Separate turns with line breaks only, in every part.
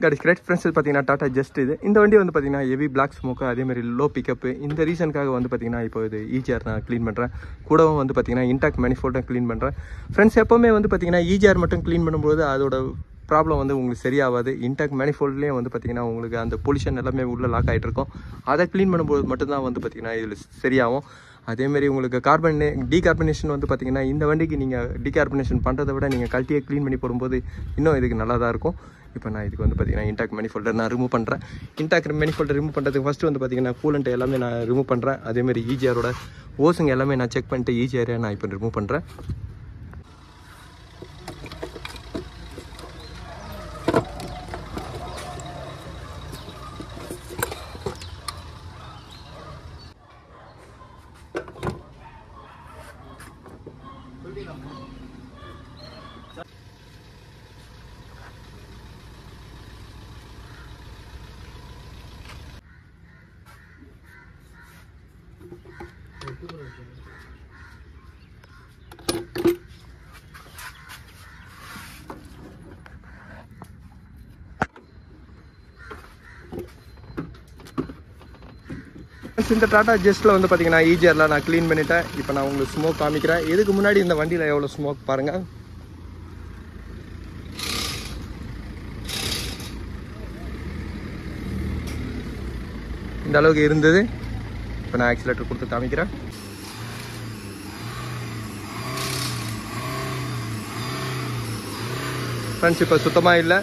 God is great friends. பார்த்தீங்கன்னா Tata just இது. இந்த வண்டி வந்து பார்த்தீங்கன்னா ஹெவி பிளாக் ஸ்மோக்கு, அதேமாதிரி லோ பிக்கப்பு. இந்த ரீசனுக்காக வந்து பார்த்தீங்கன்னா இப்போ இது EGR நான் க்ளீன் பண்ணுறேன். கூடவும் வந்து பார்த்தீங்கன்னா இன்டாக்ட் மேனிஃபோல்டும் க்ளீன் பண்ணுறேன். ஃப்ரெண்ட்ஸ் எப்போவுமே வந்து பார்த்தீங்கன்னா EGR மட்டும் க்ளீன் பண்ணும்போது அதோட ப்ராப்ளம் வந்து உங்களுக்கு சரியாகாது. இன்டாக்ட் மேனிஃபோல்ட்லேயே வந்து பார்த்தீங்கன்னா உங்களுக்கு அந்த பொல்யூஷன் எல்லாமே உள்ளே லாக் ஆகிட்டு இருக்கும். அதை க்ளீன் பண்ணும்போது மட்டும்தான் வந்து பார்த்தீங்கன்னா இதில் சரியாகும். அதேமாதிரி உங்களுக்கு டீகார்பனேஷன் வந்து பார்த்தீங்கன்னா இந்த வண்டிக்கு நீங்கள் டீகார்பனேஷன் பண்ணுறதை விட நீங்கள் கழட்டியை க்ளீன் பண்ணி போடும்போது இன்னும் இதுக்கு நல்லா தான் இருக்கும். இப்போ நான் இதுக்கு வந்து பார்த்தீங்கன்னா இன்டாக்ட் மேனிஃபோல்டர் நான் ரிமூவ் பண்ணுறேன். இன்டாக்ட் மேனிஃபோல்டர் ரிமூவ் பண்ணுறதுக்கு ஃபஸ்ட்டு வந்து பார்த்தீங்கன்னா கூலண்ட் எல்லாமே நான் ரிமூவ் பண்ணுறேன். அதேமாதிரி EGRோட ஓஸுங்க எல்லாமே நான் செக் பண்ணிட்டு EGR நான் இப்போ ரிமூவ் பண்ணுறேன். இந்த டாடா ஜஸ்ட்டில் வந்து பார்த்தீங்கன்னா EGRலாம் நான் க்ளீன் பண்ணிட்டேன். இப்போ நான் உங்களுக்கு ஸ்மோக் காமிக்கிறேன். இதுக்கு முன்னாடி இந்த வண்டியில் எவ்வளோ ஸ்மோக் பாருங்கள். இந்த அளவுக்கு இருந்தது. இப்போ நான் ஆக்சிலேட்டர் கொடுத்து காமிக்கிறேன். ஃப்ரெண்ட்ஸ் இப்போ சுத்தமாக இல்லை.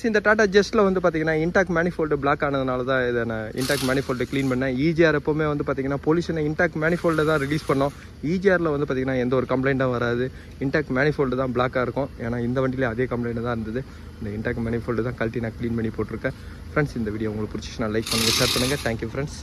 இந்த டாடா ஜஸ்ட்டில் வந்து பார்த்தீங்கன்னா இன்டாக்ட் மேனிஃபோல்டு பிளாக் ஆனதுனால தான் இதை நான் இன்டாக்ட் மேனிஃபோல்டு க்ளீன் பண்ணேன். EGR எப்போவுமே வந்து பார்த்தீங்கன்னா பொல்யூஷனை இன்டாக்ட் மேனிஃபோல்டு தான் ரிலீஸ் பண்ணோம். EGRல வந்து பார்த்தீங்கன்னா எந்த ஒரு கம்ப்ளைண்ட்டும் வராது. இன்டாக்ட் மேனிஃபோல்டு தான் பிளாக்காக இருக்கும். ஏன்னா இந்த வண்டியில் அதே கம்ப்ளைண்ட் தான் இருந்தது. இந்த இன்டாக்ட் மேனிஃபோல்டு தான் கழட்டி நான் க்ளீன் பண்ணி போட்டிருக்கேன். ஃப்ரெண்ட்ஸ் இந்த வீடியோ உங்களுக்கு பிடிச்சிச்சுன்னா லைக் பண்ணுங்கள், ஷேர் பண்ணுங்கள். Thank you friends.